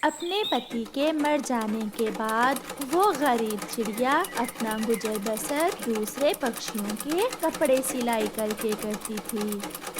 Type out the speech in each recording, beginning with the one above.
अपने पति के मर जाने के बाद वो गरीब चिड़िया अपना गुजर बसर दूसरे पक्षियों के कपड़े सिलाई करके करती थी।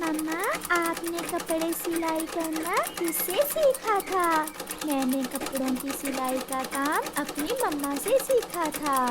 मम्मा, आपने कपड़े सिलाई करना किससे सीखा था? मैंने कपड़ों की सिलाई का काम अपनी मम्मा से सीखा था।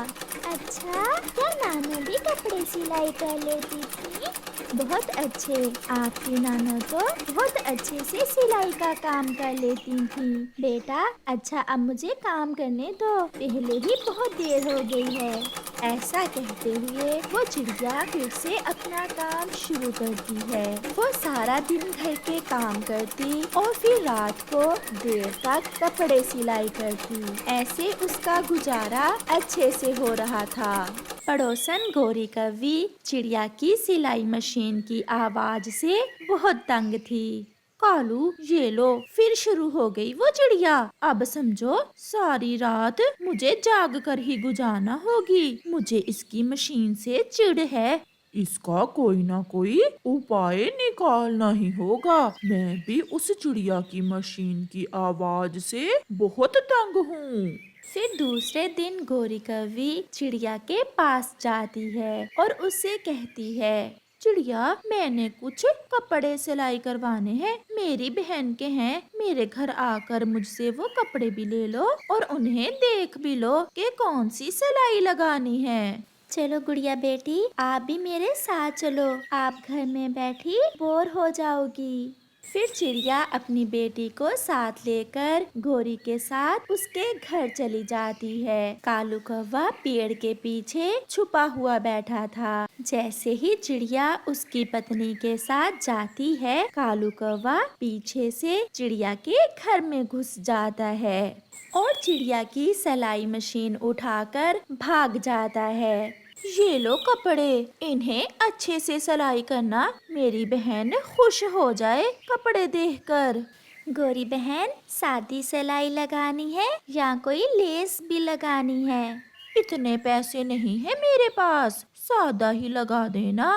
अच्छा, क्या नाना भी कपड़े सिलाई कर लेती थी? बहुत अच्छे, आपकी नाना तो बहुत अच्छे से सिलाई का काम कर लेती थी। बेटा, अच्छा अब मुझे काम करने दो, पहले ही बहुत देर हो गई है। ऐसा कहते हुए वो चिड़िया फिर से अपना काम शुरू करती है। वो सारा दिन घर के काम करती और फिर रात को देर तक कपड़े सिलाई करती। ऐसे उसका गुजारा अच्छे से हो रहा था। पड़ोसन गौरी कव्वी चिड़िया की सिलाई मशीन की आवाज से बहुत तंग थी। कालू, ये लो, फिर शुरू हो गई वो चिड़िया। अब समझो सारी रात मुझे जाग कर ही गुजारना होगी। मुझे इसकी मशीन से चिढ़ है। इसका कोई ना कोई उपाय निकालना ही होगा। मैं भी उस चिड़िया की मशीन की आवाज से बहुत तंग हूँ। फिर दूसरे दिन गौरी कव्वी चिड़िया के पास जाती है और उससे कहती है, चिड़िया, मैंने कुछ कपड़े सिलाई करवाने हैं, मेरी बहन के हैं। मेरे घर आकर मुझसे वो कपड़े भी ले लो और उन्हें देख भी लो कि कौन सी सिलाई लगानी है। चलो गुड़िया बेटी, आप भी मेरे साथ चलो। आप घर में बैठी बोर हो जाओगी। फिर चिड़िया अपनी बेटी को साथ लेकर गौरी के साथ उसके घर चली जाती है। कालू कौवा पेड़ के पीछे छुपा हुआ बैठा था। जैसे ही चिड़िया उसकी पत्नी के साथ जाती है, कालू कौवा पीछे से चिड़िया के घर में घुस जाता है और चिड़िया की सिलाई मशीन उठाकर भाग जाता है। ये लो कपड़े, इन्हें अच्छे से सिलाई करना, मेरी बहन खुश हो जाए कपड़े देखकर। गौरी बहन, सादी सिलाई लगानी है या कोई लेस भी लगानी है? इतने पैसे नहीं है मेरे पास, सादा ही लगा देना।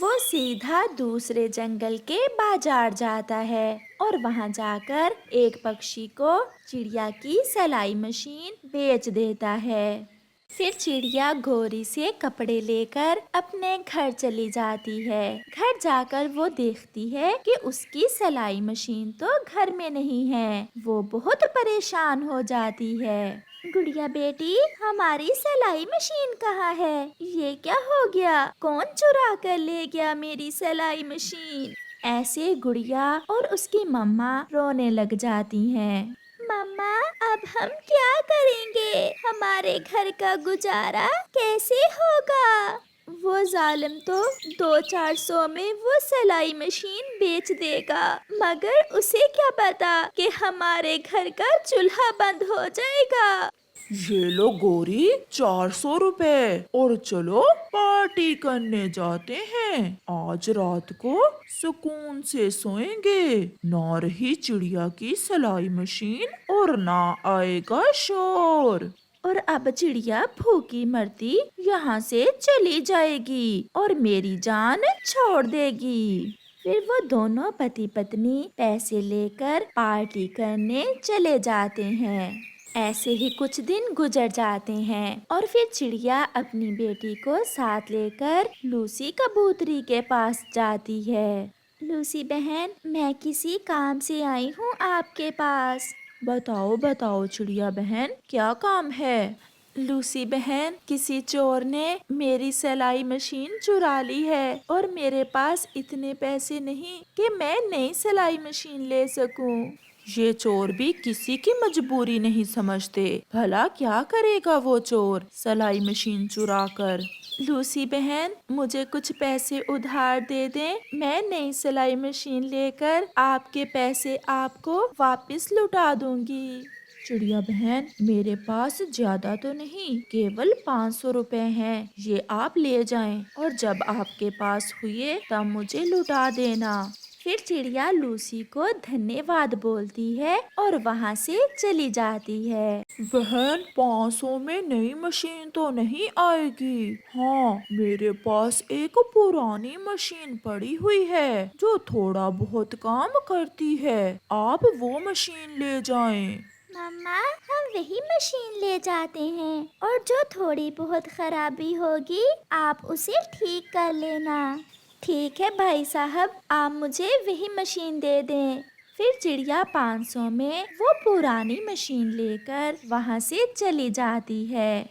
वो सीधा दूसरे जंगल के बाजार जाता है और वहां जाकर एक पक्षी को चिड़िया की सिलाई मशीन बेच देता है। फिर चिड़िया गौरी से कपड़े लेकर अपने घर चली जाती है। घर जाकर वो देखती है कि उसकी सिलाई मशीन तो घर में नहीं है। वो बहुत परेशान हो जाती है। गुड़िया बेटी, हमारी सिलाई मशीन कहाँ है? ये क्या हो गया? कौन चुरा कर ले गया मेरी सिलाई मशीन? ऐसे गुड़िया और उसकी मम्मा रोने लग जाती हैं। मम्मा, अब हम क्या करेंगे? हमारे घर का गुजारा कैसे होगा? वो जालिम तो 200-400 में वो सिलाई मशीन बेच देगा, मगर उसे क्या पता कि हमारे घर का चूल्हा बंद हो जाएगा। ये लो गौरी, 400 रुपए, और चलो पार्टी करने जाते हैं। आज रात को सुकून से सोएंगे, ना रही चिड़िया की सिलाई मशीन और ना आएगा शोर। और अब चिड़िया भूखी मरती यहाँ से चली जाएगी और मेरी जान छोड़ देगी। फिर वो दोनों पति पत्नी पैसे लेकर पार्टी करने चले जाते हैं। ऐसे ही कुछ दिन गुजर जाते हैं और फिर चिड़िया अपनी बेटी को साथ लेकर लूसी कबूतरी के पास जाती है। लूसी बहन, मैं किसी काम से आई हूँ आपके पास। बताओ बताओ चिड़िया बहन, क्या काम है? लूसी बहन, किसी चोर ने मेरी सिलाई मशीन चुरा ली है और मेरे पास इतने पैसे नहीं कि मैं नई सिलाई मशीन ले सकूं। ये चोर भी किसी की मजबूरी नहीं समझते। भला क्या करेगा वो चोर सिलाई मशीन चुरा कर? लूसी बहन, मुझे कुछ पैसे उधार दे दें, मैं नई सिलाई मशीन लेकर आपके पैसे आपको वापस लौटा दूंगी। चिड़िया बहन, मेरे पास ज्यादा तो नहीं, केवल 500 रुपए हैं, ये आप ले जाएं और जब आपके पास हुए तब मुझे लौटा देना। फिर चिड़िया लूसी को धन्यवाद बोलती है और वहाँ से चली जाती है। बहन, 500 में नई मशीन तो नहीं आएगी। हाँ, मेरे पास एक पुरानी मशीन पड़ी हुई है जो थोड़ा बहुत काम करती है। आप वो मशीन ले जाएं। मम्मा, हम वही मशीन ले जाते हैं और जो थोड़ी बहुत खराबी होगी आप उसे ठीक कर लेना। ठीक है भाई साहब, आप मुझे वही मशीन दे दें। फिर चिड़िया 500 में वो पुरानी मशीन लेकर वहाँ से चली जाती है।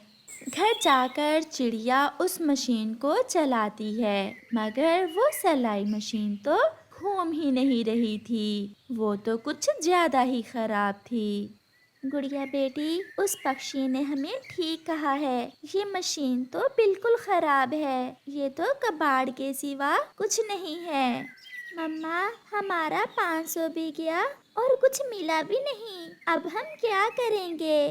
घर जाकर चिड़िया उस मशीन को चलाती है, मगर वो सिलाई मशीन तो घूम ही नहीं रही थी, वो तो कुछ ज्यादा ही खराब थी। गुड़िया बेटी, उस पक्षी ने हमें ठीक कहा है, ये मशीन तो बिल्कुल खराब है, ये तो कबाड़ के सिवा कुछ नहीं है। मम्मा, हमारा 500 भी गया और कुछ मिला भी नहीं, अब हम क्या करेंगे?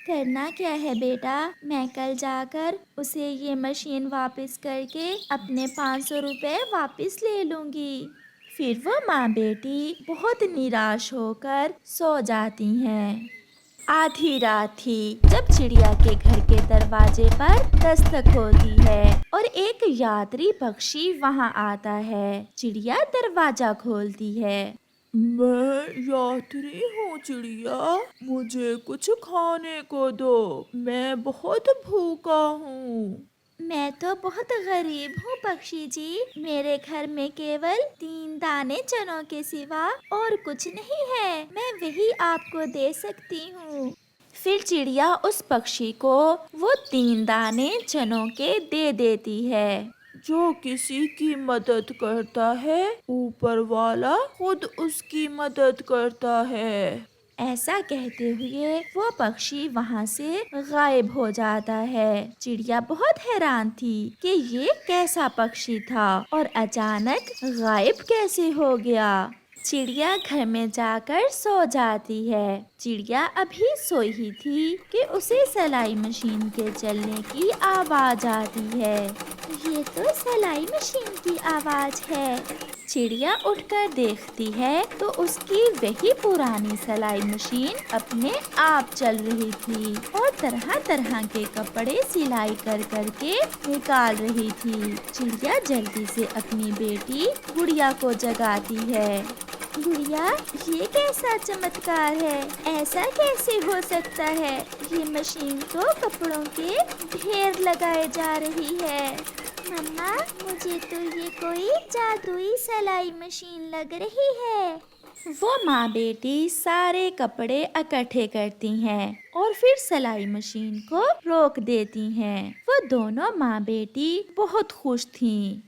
करना क्या है बेटा, मैं कल जाकर उसे ये मशीन वापस करके अपने 500 रुपए वापस ले लूंगी। फिर वो माँ बेटी बहुत निराश होकर सो जाती हैं। आधी रात थी जब चिड़िया के घर के दरवाजे पर दस्तक होती है और एक यात्री पक्षी वहाँ आता है। चिड़िया दरवाजा खोलती है। मैं यात्री हूँ चिड़िया, मुझे कुछ खाने को दो, मैं बहुत भूखा हूँ। मैं तो बहुत गरीब हूँ पक्षी जी, मेरे घर में केवल 3 दाने चनों के सिवा और कुछ नहीं है, मैं वही आपको दे सकती हूँ। फिर चिड़िया उस पक्षी को वो 3 दाने चनों के दे देती है। जो किसी की मदद करता है, ऊपर वाला खुद उसकी मदद करता है। ऐसा कहते हुए वो पक्षी वहाँ से गायब हो जाता है। चिड़िया बहुत हैरान थी कि ये कैसा पक्षी था और अचानक गायब कैसे हो गया। चिड़िया घर में जाकर सो जाती है। चिड़िया अभी सोई ही थी कि उसे सिलाई मशीन के चलने की आवाज आती है। ये तो सिलाई मशीन की आवाज है। चिड़िया उठकर देखती है तो उसकी वही पुरानी सिलाई मशीन अपने आप चल रही थी और तरह तरह के कपड़े सिलाई कर करके निकाल रही थी। चिड़िया जल्दी से अपनी बेटी गुड़िया को जगाती है। गुड़िया, ये कैसा चमत्कार है, ऐसा कैसे हो सकता है? ये मशीन तो कपड़ों के ढेर लगाए जा रही है। मम्मा, मुझे तो ये कोई जादुई सिलाई मशीन लग रही है। वो माँ बेटी सारे कपड़े इकट्ठे करती हैं और फिर सिलाई मशीन को रोक देती हैं। वो दोनों माँ बेटी बहुत खुश थीं।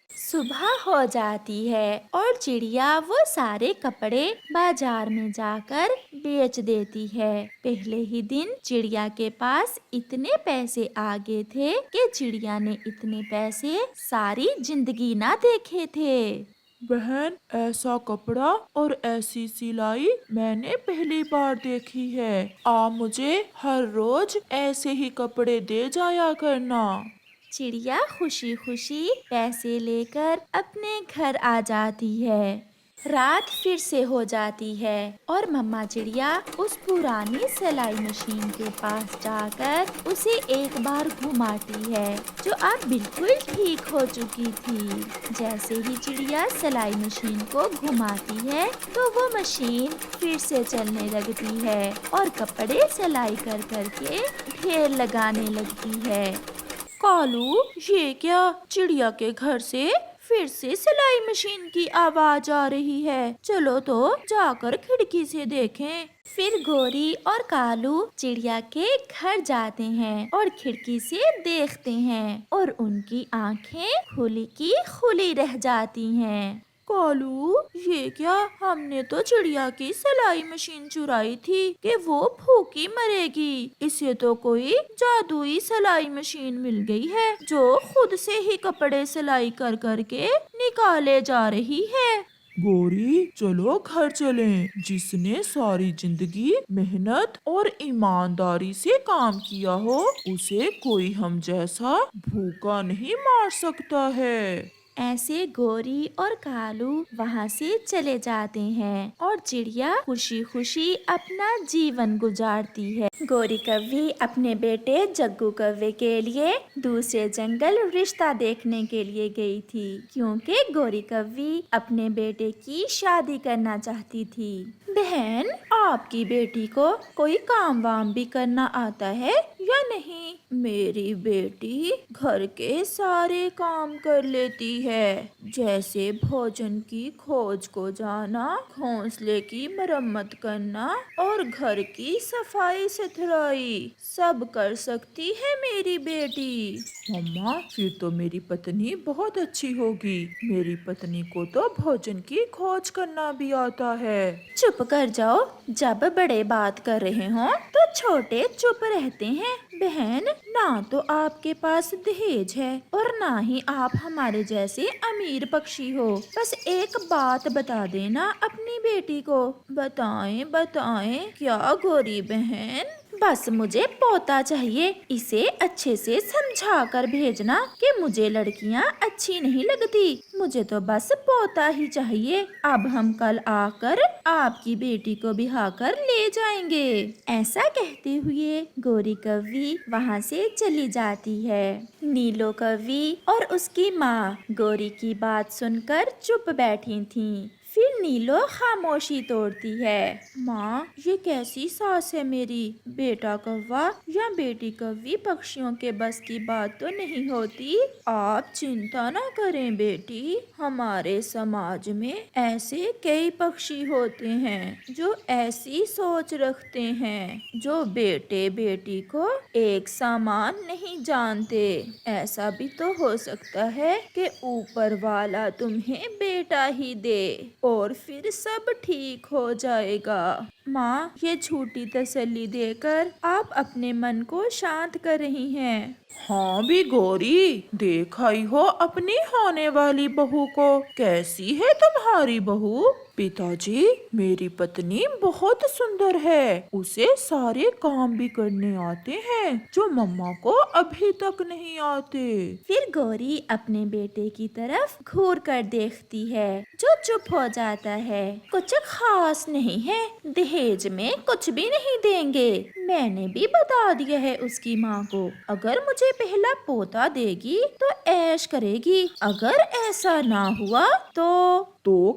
सुबह हो जाती है और चिड़िया वो सारे कपड़े बाजार में जाकर बेच देती है। पहले ही दिन चिड़िया के पास इतने पैसे आ गए थे कि चिड़िया ने इतने पैसे सारी जिंदगी ना देखे थे। बहन, ऐसा कपड़ा और ऐसी सिलाई मैंने पहली बार देखी है। आप मुझे हर रोज ऐसे ही कपड़े दे जाया करना। चिड़िया खुशी खुशी पैसे लेकर अपने घर आ जाती है। रात फिर से हो जाती है और मम्मा चिड़िया उस पुरानी सिलाई मशीन के पास जाकर उसे एक बार घुमाती है, जो अब बिल्कुल ठीक हो चुकी थी। जैसे ही चिड़िया सिलाई मशीन को घुमाती है तो वो मशीन फिर से चलने लगती है और कपड़े सिलाई कर करके ढेर लगाने लगती है। कालू, ये क्या? चिड़िया के घर से फिर से सिलाई मशीन की आवाज आ रही है। चलो तो जाकर खिड़की से देखें। फिर गोरी और कालू चिड़िया के घर जाते हैं और खिड़की से देखते हैं और उनकी आंखें खुली की खुली रह जाती हैं। कालू, ये क्या? हमने तो चिड़िया की सिलाई मशीन चुराई थी कि वो भूखी मरेगी। इसे तो कोई जादुई सिलाई मशीन मिल गई है जो खुद से ही कपड़े सिलाई कर करके निकाले जा रही है। गोरी, चलो घर चलें। जिसने सारी जिंदगी मेहनत और ईमानदारी से काम किया हो, उसे कोई हम जैसा भूखा नहीं मार सकता है। ऐसे गोरी और कालू वहाँ से चले जाते हैं और चिड़िया खुशी खुशी अपना जीवन गुजारती है। गोरी कव्वी अपने बेटे जग्गू कव्वे के लिए दूसरे जंगल रिश्ता देखने के लिए गई थी, क्योंकि गोरी कव्वी अपने बेटे की शादी करना चाहती थी। बहन, आपकी बेटी को कोई काम वाम भी करना आता है या नहीं? मेरी बेटी घर के सारे काम कर लेती है, जैसे भोजन की खोज को जाना, घोंसले की मरम्मत करना और घर की सफाई सुथराई सब कर सकती है मेरी बेटी। मम्मा, फिर तो मेरी पत्नी बहुत अच्छी होगी। मेरी पत्नी को तो भोजन की खोज करना भी आता है। चुप कर जाओ, जब बड़े बात कर रहे हो तो छोटे चुप रहते हैं। बहन, ना तो आपके पास दहेज है और ना ही आप हमारे जैसे अमीर पक्षी हो। बस एक बात बता देना अपनी बेटी को। बताएं बताएं क्या गोरी बहन? बस मुझे पोता चाहिए। इसे अच्छे से समझा कर भेजना कि मुझे लड़कियां अच्छी नहीं लगती, मुझे तो बस पोता ही चाहिए। अब हम कल आकर आपकी बेटी को बिहा कर ले जाएंगे। ऐसा कहते हुए गोरी कव्वी वहाँ से चली जाती है। नीलो कव्वी और उसकी माँ गोरी की बात सुनकर चुप बैठी थीं। फिर नीलो खामोशी तोड़ती है। माँ, ये कैसी सास है मेरी? बेटा कौवा या बेटी कव्वी पक्षियों के बस की बात तो नहीं होती। आप चिंता ना करें बेटी, हमारे समाज में ऐसे कई पक्षी होते हैं जो ऐसी सोच रखते हैं, जो बेटे बेटी को एक समान नहीं जानते। ऐसा भी तो हो सकता है कि ऊपर वाला तुम्हें बेटा ही दे और फिर सब ठीक हो जाएगा। माँ, ये झूठी तसल्ली देकर आप अपने मन को शांत कर रही हैं। हाँ भी गौरी, देखा ही हो अपनी होने वाली बहू को। कैसी है तुम्हारी बहू? पिताजी, मेरी पत्नी बहुत सुंदर है। उसे सारे काम भी करने आते हैं जो मम्मा को अभी तक नहीं आते। फिर गौरी अपने बेटे की तरफ घूर कर देखती है, जो चुप हो जाता है। कुछ खास नहीं है, दहेज में कुछ भी नहीं देंगे। मैंने भी बता दिया है उसकी माँ को, अगर मुझे पहला पोता देगी तो ऐश करेगी, अगर ऐसा ना हुआ तो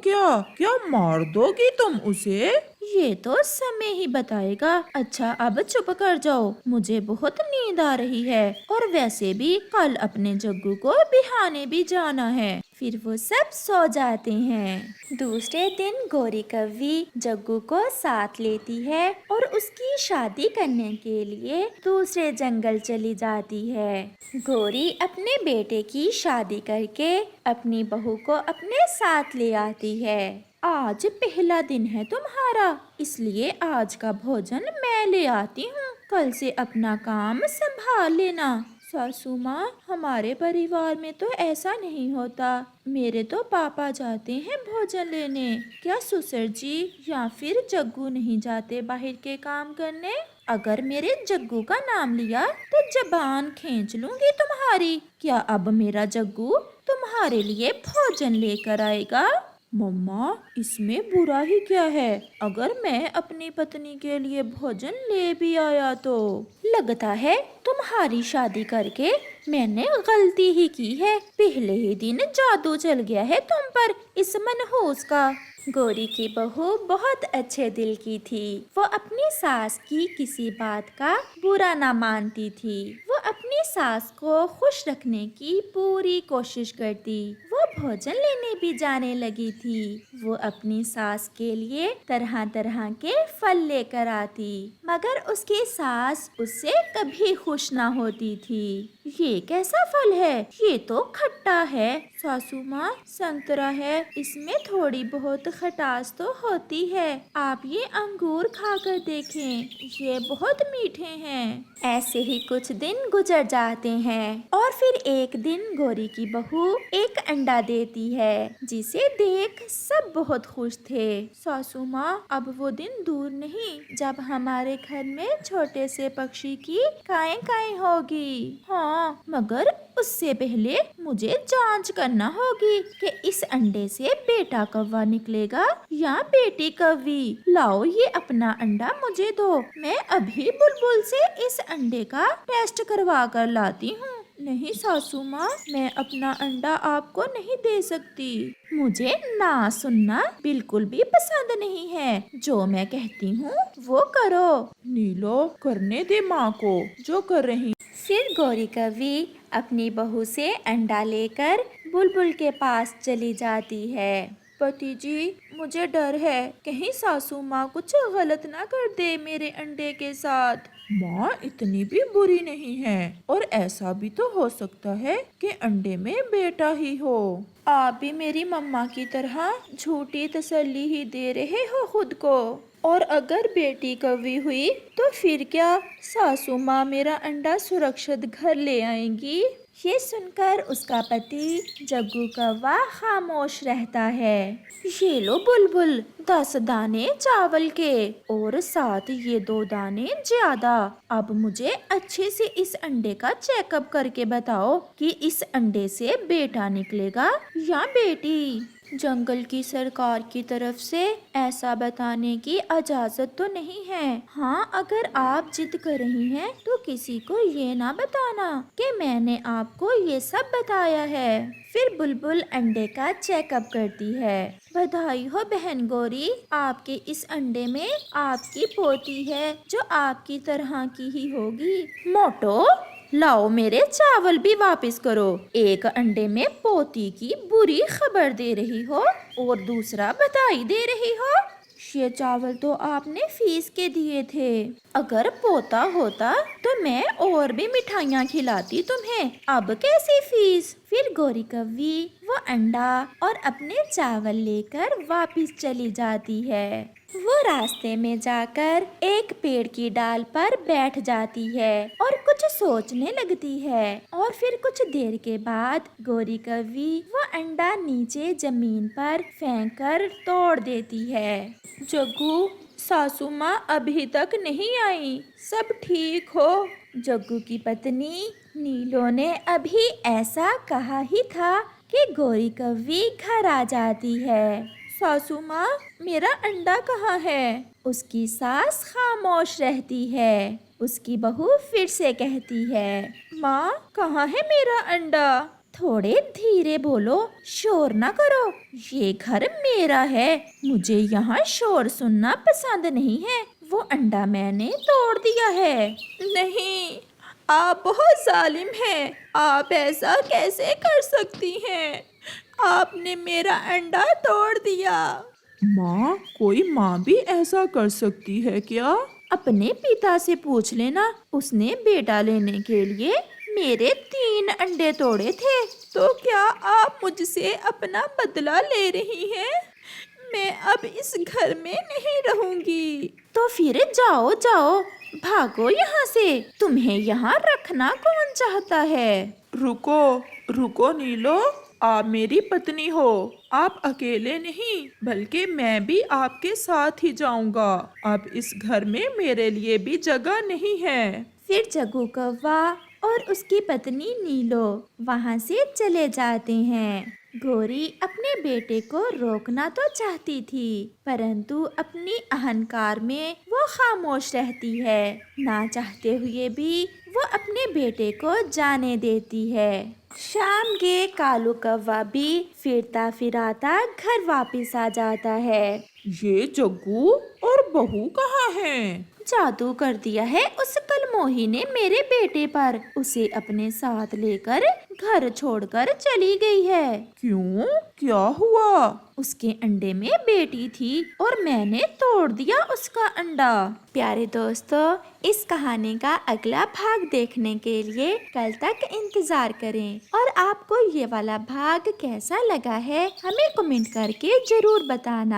क्या क्या मार दोगी तुम उसे? ये तो समय ही बताएगा। अच्छा, अब चुप कर जाओ, मुझे बहुत नींद आ रही है और वैसे भी कल अपने जग्गू को बिहाने भी जाना है। फिर वो सब सो जाते हैं। दूसरे दिन गोरी कव्वी जग्गू को साथ लेती है और उसकी शादी करने के लिए दूसरे जंगल चली जाती है। गोरी अपने बेटे की शादी करके अपनी बहू को अपने साथ ले आती है। आज पहला दिन है तुम्हारा, इसलिए आज का भोजन मैं ले आती हूँ, कल से अपना काम संभाल लेना। सासू माँ, हमारे परिवार में तो ऐसा नहीं होता। मेरे तो पापा जाते हैं भोजन लेने, क्या ससुर जी या फिर जग्गू नहीं जाते बाहर के काम करने? अगर मेरे जग्गू का नाम लिया तो जबान खींच लूंगी तुम्हारी। क्या अब मेरा जग्गू तुम्हारे लिए भोजन लेकर आएगा? मम्मा, इसमें बुरा ही क्या है अगर मैं अपनी पत्नी के लिए भोजन ले भी आया तो? लगता है तुम्हारी शादी करके मैंने गलती ही की है। पहले ही दिन जादू चल गया है तुम पर इस मनहूस का। गोरी की बहू बहुत अच्छे दिल की थी। वो अपनी सास की किसी बात का बुरा ना मानती थी। वो अपनी सास को खुश रखने की पूरी कोशिश करती। वो भोजन लेने भी जाने लगी थी। वो अपनी सास के लिए तरह तरह के फल लेकर आती, मगर उसकी सास उससे कभी खुश ना होती थी। ये कैसा फल है? ये तो खट्टा है। सासू माँ, संतरा है, इसमें थोड़ी बहुत खटास तो होती है। आप ये अंगूर खाकर देखें, ये बहुत मीठे हैं। ऐसे ही कुछ दिन गुजर जाते हैं और फिर एक दिन गोरी की बहू एक अंडा देती है, जिसे देख सब बहुत खुश थे। सासू माँ, अब वो दिन दूर नहीं जब हमारे घर में छोटे से पक्षी की काएं काएं होगी। हाँ, मगर उससे पहले मुझे जांच करना होगी कि इस अंडे से बेटा कौवा निकलेगा या बेटी कव्वी। लाओ ये अपना अंडा मुझे दो, मैं अभी बुलबुल से इस अंडे का टेस्ट करवा कर लाती हूँ। नहीं सासू माँ, मैं अपना अंडा आपको नहीं दे सकती। मुझे ना सुनना बिल्कुल भी पसंद नहीं है। जो मैं कहती हूँ वो करो। नीलो, करने दे माँ को जो कर रही। फिर गौरी कौवी अपनी बहू से अंडा लेकर बुलबुल के पास चली जाती है। पति जी, मुझे डर है कहीं सासू माँ कुछ गलत ना कर दे मेरे अंडे के साथ। माँ इतनी भी बुरी नहीं है, और ऐसा भी तो हो सकता है कि अंडे में बेटा ही हो। आप भी मेरी मम्मा की तरह झूठी तसल्ली ही दे रहे हो खुद को। और अगर बेटी कौवी हुई तो फिर क्या सासू माँ मेरा अंडा सुरक्षित घर ले आएंगी? ये सुनकर उसका पति जग्गू कौवा खामोश रहता है। ये लो बुलबुल, 10 दाने चावल के और साथ ये 2 दाने ज्यादा। अब मुझे अच्छे से इस अंडे का चेकअप करके बताओ कि इस अंडे से बेटा निकलेगा या बेटी। जंगल की सरकार की तरफ से ऐसा बताने की इजाजत तो नहीं है। हाँ, अगर आप जिद कर रही हैं तो किसी को ये ना बताना कि मैंने आपको ये सब बताया है। फिर बुलबुल अंडे का चेकअप करती है। बधाई हो बहन गौरी, आपके इस अंडे में आपकी पोती है जो आपकी तरह की ही होगी। मोटो, लाओ मेरे चावल भी वापस करो। एक अंडे में पोती की बुरी खबर दे रही हो और दूसरा बधाई दे रही हो। ये चावल तो आपने फीस के दिए थे। अगर पोता होता तो मैं और भी मिठाइयाँ खिलाती तुम्हें। अब कैसी फीस? फिर गौरी कौवी वो अंडा और अपने चावल लेकर वापस चली जाती है। वो रास्ते में जाकर एक पेड़ की डाल पर बैठ जाती है और कुछ सोचने लगती है। और फिर कुछ देर के बाद गौरी कौवी वो अंडा नीचे जमीन पर फेंककर तोड़ देती है। जग्गू, सासू माँ अभी तक नहीं आई, सब ठीक हो? जग्गू की पत्नी नीलो ने अभी ऐसा कहा ही था कि गौरी कौवी घर आ जाती है। सासू माँ, मेरा अंडा कहाँ है? उसकी सास खामोश रहती है। उसकी बहू फिर से कहती है, माँ कहाँ है मेरा अंडा? थोड़े धीरे बोलो, शोर ना करो। ये घर मेरा है, मुझे यहाँ शोर सुनना पसंद नहीं है। वो अंडा मैंने तोड़ दिया है। नहीं, आप बहुत जालिम हैं। आप ऐसा कैसे कर सकती हैं? आपने मेरा अंडा तोड़ दिया। माँ, कोई माँ भी ऐसा कर सकती है क्या? अपने पिता से पूछ लेना, उसने बेटा लेने के लिए मेरे 3 अंडे तोड़े थे। तो क्या आप मुझसे अपना बदला ले रही हैं? मैं अब इस घर में नहीं रहूंगी। तो फिर जाओ जाओ, भागो यहाँ से। तुम्हें यहाँ रखना कौन चाहता है? रुको रुको नीलो, आप मेरी पत्नी हो। आप अकेले नहीं बल्कि मैं भी आपके साथ ही जाऊंगा। अब इस घर में मेरे लिए भी जगह नहीं है। फिर जग्गू कौवा और उसकी पत्नी नीलो वहाँ से चले जाते हैं। गौरी अपने बेटे को रोकना तो चाहती थी, परंतु अपनी अहंकार में वो खामोश रहती है। ना चाहते हुए भी वो अपने बेटे को जाने देती है। शाम के कालू कौवा भी फिरता फिराता घर वापस आ जाता है। ये जग्गू और बहू कहाँ हैं? जादू कर दिया है उस कलमोही ने मेरे बेटे पर। उसे अपने साथ लेकर घर छोड़कर चली गई है। क्यों? क्या हुआ? उसके अंडे में बेटी थी और मैंने तोड़ दिया उसका अंडा। प्यारे दोस्तों, इस कहानी का अगला भाग देखने के लिए कल तक इंतजार करें। और आपको ये वाला भाग कैसा लगा है हमें कमेंट करके जरूर बताना।